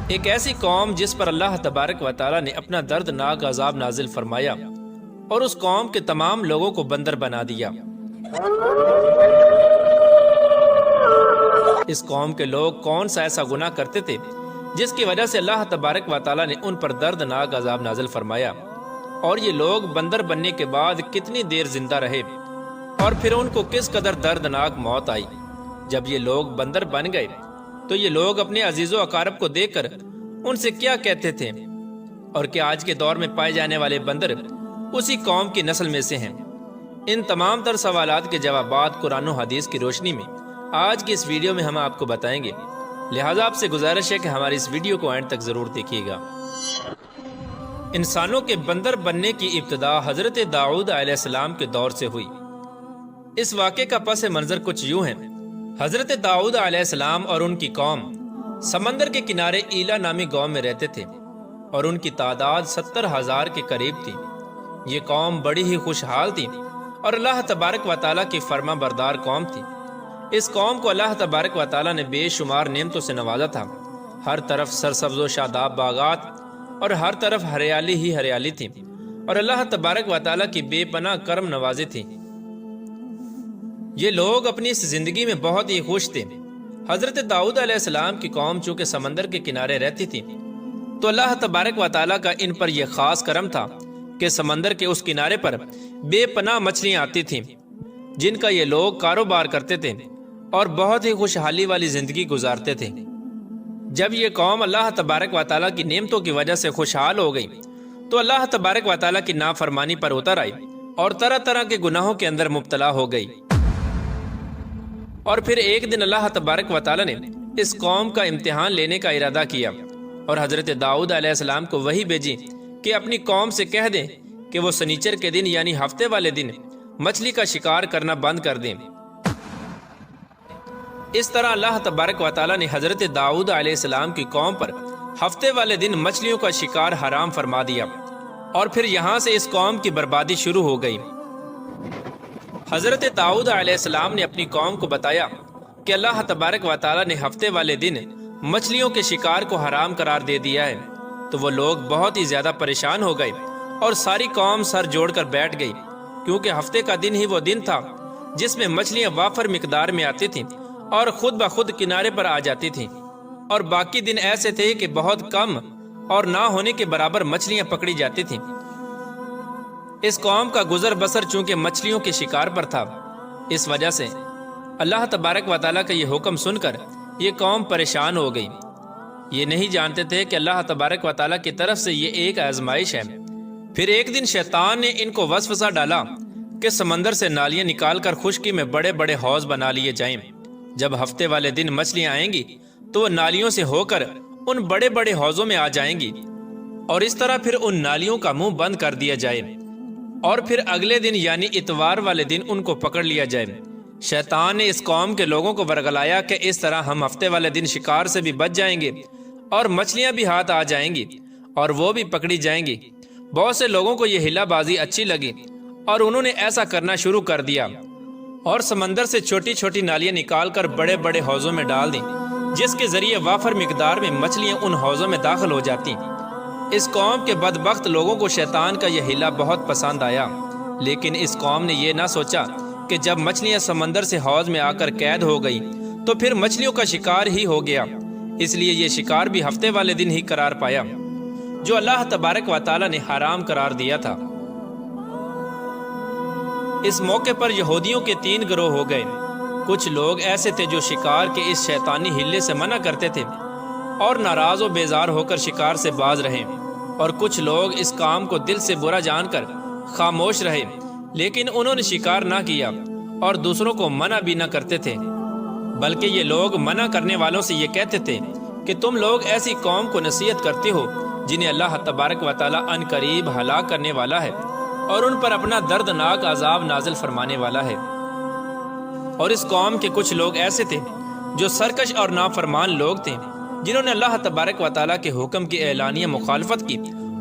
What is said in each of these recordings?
ایک ایسی قوم جس پر اللہ تبارک و تعالی نے اپنا دردناک عذاب نازل فرمایا اور اس قوم کے تمام لوگوں کو بندر بنا دیا۔ اس قوم کے لوگ کون سا ایسا گناہ کرتے تھے جس کی وجہ سے اللہ تبارک و تعالی نے ان پر دردناک عذاب نازل فرمایا، اور یہ لوگ بندر بننے کے بعد کتنی دیر زندہ رہے اور پھر ان کو کس قدر دردناک موت آئی۔ جب یہ لوگ بندر بن گئے تو یہ لوگ اپنے عزیز و اقارب کو دیکھ کر ان سے کیا کہتے تھے، اور کیا آج کے دور میں پائے جانے والے بندر اسی قوم کی نسل میں سے ہیں؟ ان تمام تر سوالات کے جوابات قرآن و حدیث کی روشنی میں آج کی اس ویڈیو میں ہم آپ کو بتائیں گے، لہٰذا آپ سے گزارش ہے کہ ہماری اس ویڈیو کو اینڈ تک ضرور دیکھیے گا۔ انسانوں کے بندر بننے کی ابتدا حضرت داؤد علیہ السلام کے دور سے ہوئی۔ اس واقعے کا پس منظر کچھ یوں ہے۔ حضرت داؤد علیہ السلام اور ان کی قوم سمندر کے کنارے ایلا نامی گاؤں میں رہتے تھے، اور ان کی تعداد 70,000 کے قریب تھی۔ یہ قوم بڑی ہی خوشحال تھی اور اللہ تبارک و تعالیٰ کی فرما بردار قوم تھی۔ اس قوم کو اللہ تبارک و تعالیٰ نے بے شمار نعمتوں سے نوازا تھا۔ ہر طرف سرسبز و شاداب باغات اور ہر طرف ہریالی ہی ہریالی تھی، اور اللہ تبارک و تعالیٰ کی بے پناہ کرم نوازی تھی۔ یہ لوگ اپنی اس زندگی میں بہت ہی خوش تھے۔ حضرت داؤد علیہ السلام کی قوم چونکہ سمندر کے کنارے رہتی تھی تو اللہ تبارک و تعالیٰ کا ان پر یہ خاص کرم تھا کہ سمندر کے اس کنارے پر بے پناہ مچھلیاں آتی تھیں جن کا یہ لوگ کاروبار کرتے تھے اور بہت ہی خوشحالی والی زندگی گزارتے تھے۔ جب یہ قوم اللہ تبارک و تعالیٰ کی نعمتوں کی وجہ سے خوشحال ہو گئی تو اللہ تبارک و تعالیٰ کی نافرمانی پر اتر آئی اور طرح طرح کے گناہوں کے اندر مبتلا ہو گئی۔ اور پھر ایک دن اللہ تبارک و تعالیٰ نے اس قوم کا امتحان لینے کا ارادہ کیا اور حضرت داؤد علیہ السلام کو وحی بھیجی کہ اپنی قوم سے کہہ دیں کہ وہ سنیچر کے دن یعنی ہفتے والے دن مچھلی کا شکار کرنا بند کر دیں۔ اس طرح اللہ تبارک و تعالیٰ نے حضرت داؤد علیہ السلام کی قوم پر ہفتے والے دن مچھلیوں کا شکار حرام فرما دیا، اور پھر یہاں سے اس قوم کی بربادی شروع ہو گئی۔ حضرت داؤد علیہ السلام نے اپنی قوم کو بتایا کہ اللہ تبارک و تعالیٰ نے ہفتے والے دن مچھلیوں کے شکار کو حرام قرار دے دیا ہے، تو وہ لوگ بہت ہی زیادہ پریشان ہو گئے اور ساری قوم سر جوڑ کر بیٹھ گئی، کیونکہ ہفتے کا دن ہی وہ دن تھا جس میں مچھلیاں وافر مقدار میں آتی تھیں اور خود بخود کنارے پر آ جاتی تھیں، اور باقی دن ایسے تھے کہ بہت کم اور نہ ہونے کے برابر مچھلیاں پکڑی جاتی تھیں۔ اس قوم کا گزر بسر چونکہ مچھلیوں کے شکار پر تھا، اس وجہ سے اللہ تبارک و تعالیٰ کا یہ حکم سن کر یہ قوم پریشان ہو گئی۔ یہ نہیں جانتے تھے کہ اللہ تبارک و تعالیٰ کی طرف سے یہ ایک آزمائش ہے۔ پھر ایک دن شیطان نے ان کو وسوسہ ڈالا کہ سمندر سے نالیاں نکال کر خشکی میں بڑے بڑے حوض بنا لیے جائیں۔ جب ہفتے والے دن مچھلیاں آئیں گی تو وہ نالیوں سے ہو کر ان بڑے بڑے حوضوں میں آ جائیں گی، اور اس طرح پھر ان نالیوں کا منہ بند کر دیا جائے، اور پھر اگلے دن یعنی اتوار والے دن ان کو پکڑ لیا جائے۔ شیطان نے اس قوم کے لوگوں کو ورگلایا کہ اس طرح ہم ہفتے والے دن شکار سے بھی بچ جائیں گے اور مچھلیاں بھی ہاتھ آ جائیں گی اور وہ بھی پکڑی جائیں گی۔ بہت سے لوگوں کو یہ ہلا بازی اچھی لگی اور انہوں نے ایسا کرنا شروع کر دیا اور سمندر سے چھوٹی چھوٹی نالیاں نکال کر بڑے بڑے حوضوں میں ڈال دیں، جس کے ذریعے وافر مقدار میں مچھلیاں ان حوضوں میں داخل ہو جاتی۔ اس قوم کے بدبخت لوگوں کو شیطان کا یہ ہلا بہت پسند آیا، لیکن اس قوم نے یہ نہ سوچا کہ جب مچھلیاں سمندر سے حوض میں آ کر قید ہو گئی تو پھر مچھلیوں کا شکار ہی ہو گیا، اس لیے یہ شکار بھی ہفتے والے دن ہی قرار پایا جو اللہ تبارک و تعالیٰ نے حرام قرار دیا تھا۔ اس موقع پر یہودیوں کے 3 گروہ ہو گئے۔ کچھ لوگ ایسے تھے جو شکار کے اس شیطانی ہلے سے منع کرتے تھے اور ناراض و بیزار ہو کر شکار سے باز رہے، اور کچھ لوگ اس کام کو دل سے برا جان کر خاموش رہے، لیکن انہوں نے شکار نہ کیا اور دوسروں کو منع بھی نہ کرتے تھے، بلکہ یہ لوگ منع کرنے والوں سے یہ کہتے تھے کہ تم لوگ ایسی قوم کو نصیحت کرتے ہو جنہیں اللہ تبارک و تعالیٰ ان قریب ہلاک کرنے والا ہے اور ان پر اپنا دردناک عذاب نازل فرمانے والا ہے۔ اور اس قوم کے کچھ لوگ ایسے تھے جو سرکش اور نافرمان لوگ تھے، جنہوں نے اللہ تبارک و تعالیٰ کے حکم کی اعلانیہ مخالفت کی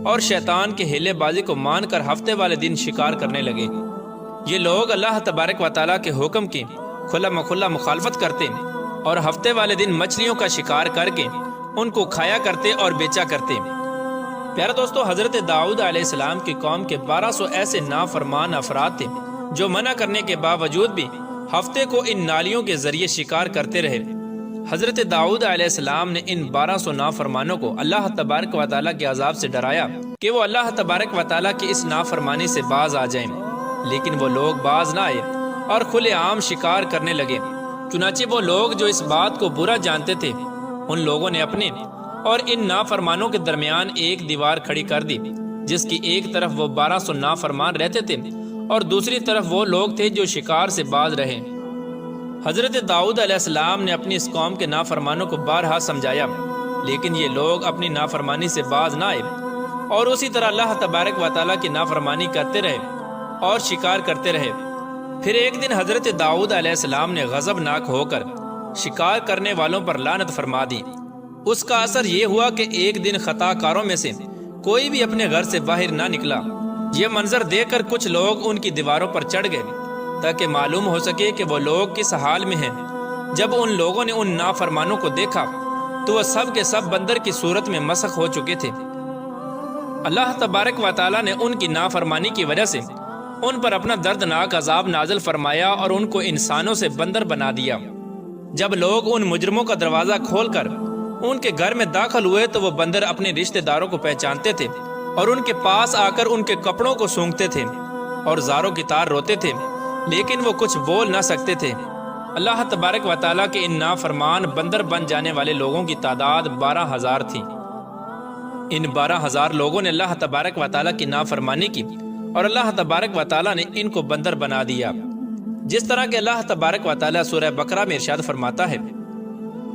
اور شیطان کے ہیلے بازی کو مان کر ہفتے والے دن شکار کرنے لگے۔ یہ لوگ اللہ تبارک و تعالیٰ کے حکم کی کھلا مخلا مخالفت کرتے اور ہفتے والے دن مچھلیوں کا شکار کر کے ان کو کھایا کرتے اور بیچا کرتے۔ پیارے دوستو، حضرت داؤد علیہ السلام کی قوم کے 1200 ایسے نافرمان افراد تھے جو منع کرنے کے باوجود بھی ہفتے کو ان نالیوں کے ذریعے شکار کرتے رہے۔ حضرت داؤد علیہ السلام نے ان 1200 نافرمانوں کو اللہ تبارک و تعالیٰ کے عذاب سے ڈرایا کہ وہ اللہ تبارک و تعالیٰ کی اس نافرمانی سے باز آ جائیں، لیکن وہ لوگ باز نہ آئے اور کھلے عام شکار کرنے لگے۔ چنانچہ وہ لوگ جو اس بات کو برا جانتے تھے، ان لوگوں نے اپنے اور ان نافرمانوں کے درمیان ایک دیوار کھڑی کر دی، جس کی ایک طرف وہ 1200 نافرمان رہتے تھے اور دوسری طرف وہ لوگ تھے جو شکار سے باز رہے۔ حضرت داؤد علیہ السلام نے اپنی اس قوم کے نافرمانوں کو بارہا سمجھایا، لیکن یہ لوگ اپنی نافرمانی سے باز نہ آئے اور اسی طرح اللہ تبارک و تعالیٰ کی نافرمانی کرتے رہے اور شکار کرتے رہے۔ پھر ایک دن حضرت داؤد علیہ السلام نے غضبناک ہو کر شکار کرنے والوں پر لعنت فرما دی۔ اس کا اثر یہ ہوا کہ ایک دن خطا کاروں میں سے کوئی بھی اپنے گھر سے باہر نہ نکلا۔ یہ منظر دیکھ کر کچھ لوگ ان کی دیواروں پر چڑھ گئے تاکہ معلوم ہو سکے کہ وہ لوگ کس حال میں ہیں۔ جب ان لوگوں نے ان نافرمانوں کو دیکھا تو وہ سب کے سب بندر کی صورت میں مسخ ہو چکے تھے۔ اللہ تبارک و تعالیٰ نے ان کی نافرمانی کی وجہ سے ان پر اپنا دردناک عذاب نازل فرمایا اور ان کو انسانوں سے بندر بنا دیا۔ جب لوگ ان مجرموں کا دروازہ کھول کر ان کے گھر میں داخل ہوئے تو وہ بندر اپنے رشتہ داروں کو پہچانتے تھے اور ان کے پاس آ کر ان کے کپڑوں کو سونگھتے تھے اور زاروں کی تار روتے تھے، لیکن وہ کچھ بول نہ سکتے تھے۔ اللہ تبارک و تعالیٰ کے ان نافرمان بندر بن جانے والے لوگوں کی تعداد 12,000 تھی۔ ان 12,000 لوگوں نے اللہ تبارک و تعالیٰ کی نافرمانی کی اور اللہ تبارک و تعالیٰ نے ان کو بندر بنا دیا، جس طرح کہ اللہ تبارک و تعالیٰ سورہ بقرہ میں ارشاد فرماتا ہے،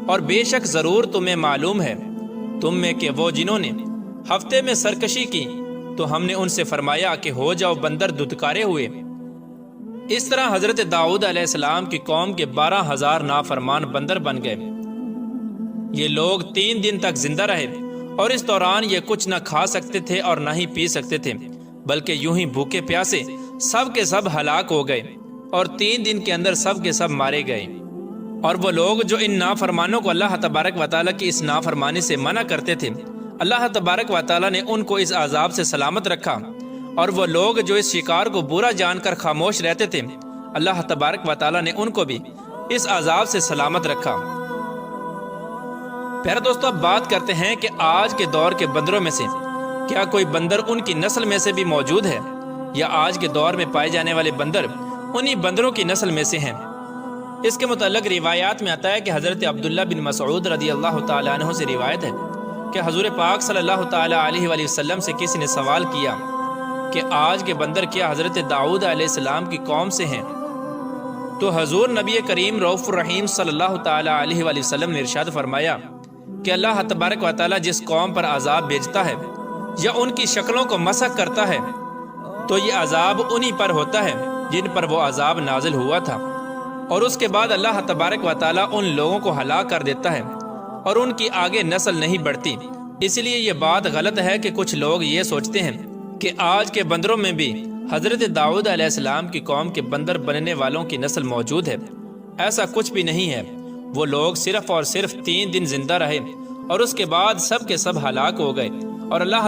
اور بے شک ضرور تمہیں معلوم ہے تم میں کہ وہ جنہوں نے ہفتے میں سرکشی کی تو ہم نے ان سے فرمایا کہ ہو جاؤ بندر دھتکارے ہوئے۔ اس طرح حضرت داؤد علیہ السلام کی قوم کے 12,000 نافرمان بندر بن گئے۔ یہ لوگ 3 دن تک زندہ رہے اور اس دوران یہ کچھ نہ کھا سکتے تھے اور نہ ہی پی سکتے تھے، بلکہ یوں ہی بھوکے پیاسے سب کے سب ہلاک ہو گئے اور 3 دن کے اندر سب کے سب مارے گئے۔ اور وہ لوگ جو ان نافرمانوں کو اللہ تبارک و تعالیٰ کی اس نافرمانی سے منع کرتے تھے، اللہ تبارک و تعالیٰ نے ان کو اس عذاب سے سلامت رکھا، اور وہ لوگ جو اس شکار کو برا جان کر خاموش رہتے تھے، اللہ تبارک و تعالیٰ نے ان کو بھی اس عذاب سے سلامت رکھا۔ پیارے دوستو، اب بات کرتے ہیں کہ آج کے دور کے بندروں میں سے کیا کوئی بندر ان کی نسل میں سے بھی موجود ہے، یا آج کے دور میں پائے جانے والے بندر انہی بندروں کی نسل میں سے ہیں؟ اس کے متعلق روایات میں آتا ہے کہ حضرت عبداللہ بن مسعود رضی اللہ تعالیٰ عنہ سے روایت ہے کہ حضور پاک صلی اللہ تعالیٰ علیہ وآلہ وسلم سے کسی نے سوال کیا کہ آج کے بندر کیا حضرت داؤد علیہ السلام کی قوم سے ہیں؟ تو حضور نبی کریم رؤوف الرحیم صلی اللہ تعالیٰ علیہ وآلہ وسلم نے ارشاد فرمایا کہ اللہ تبارک و تعالیٰ جس قوم پر عذاب بھیجتا ہے یا ان کی شکلوں کو مسخ کرتا ہے تو یہ عذاب انہی پر ہوتا ہے جن پر وہ عذاب نازل ہوا تھا، اور اس کے بعد اللہ تبارک و تعالیٰ ان لوگوں کو ہلاک کر دیتا ہے اور ان کی آگے نسل نہیں بڑھتی۔ اس لیے یہ بات غلط ہے کہ کچھ لوگ یہ سوچتے ہیں کہ آج کے بندروں میں بھی حضرت داؤد علیہ السلام کی قوم کے بندر بننے والوں کی نسل موجود ہے۔ ایسا کچھ بھی نہیں ہے۔ وہ لوگ صرف اور صرف 3 دن زندہ رہے اور اس کے بعد سب کے سب ہلاک ہو گئے، اور اللہ